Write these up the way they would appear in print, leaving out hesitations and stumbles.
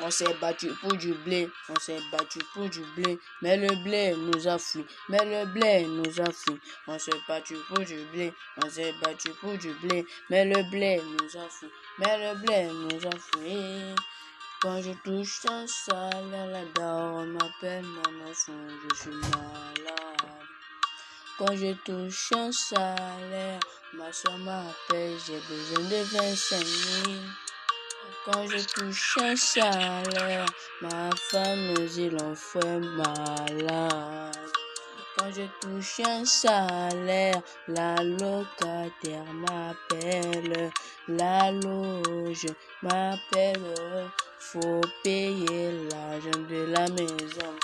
On s'est battu pour du blé, on s'est battu pour du blé, mais le blé nous a fui, mais le blé nous a fui. On s'est battu pour du blé, on s'est battu pour du blé, mais le blé nous a fui, mais le blé nous a fui. Quand je touche un salaire, la daronne m'appelle mon enfant, je suis malade. Quand je touche un salaire, ma soeur m'appelle, j'ai besoin de 25 000. Quand je touche un salaire, ma femme me dit l'enfant malade. Quand je touche un salaire, la locataire m'appelle, la loge m'appelle, faut payer l'argent de la maison.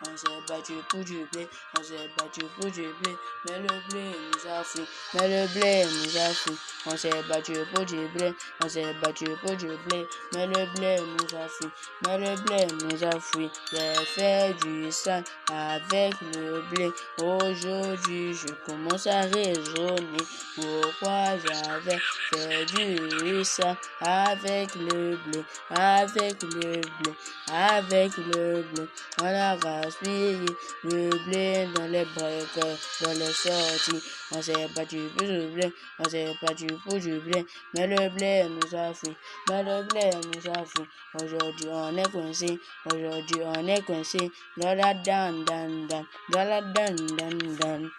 On s'est battu pour du blé, on s'est battu pour du blé, mais le blé nous a fui, mais le blé nous a fui. On s'est battu pour du blé, on s'est battu pour du blé, mais le blé nous a fui, mais le blé nous a fui. J'ai fait du sale avec le blé, aujourd'hui je commence à raisonner pourquoi j'avais fait du sale avec le blé, avec le blé, avec le blé. On a gaspillé le blé dans les briques, dans les sorties. On s'est battu pour du blé, on s'est battu pour du blé, mais le blé nous a fui, mais le blé nous a fui. Aujourd'hui on est coincé, aujourd'hui on est coincé. Dans la dan dan dan, dans la dan dan dan,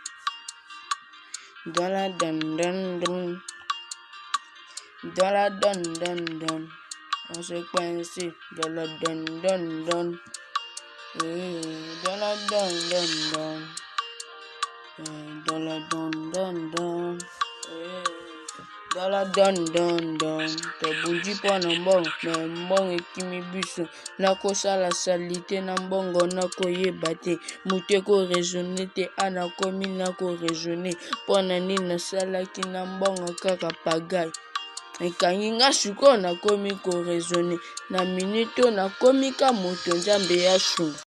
dans la dan dan dan, dans la dan dan dan. On s'est coincé dans la dan dan dan, dans la dan dan dan, dans la dan dan dan, dans la dan dan dan. T'es bougi pour n'ambon, mais mbon et kimi buso. Nako sala salite n'ambongo nako yebate. Muteko raisonner te anakomi nako raisonner. Ponani na sala ki n'ambongo kaka pagay. Ekangi nga shuko nakomi ko raisonner. Na minute nakomi ka moto nzambe ya shunga.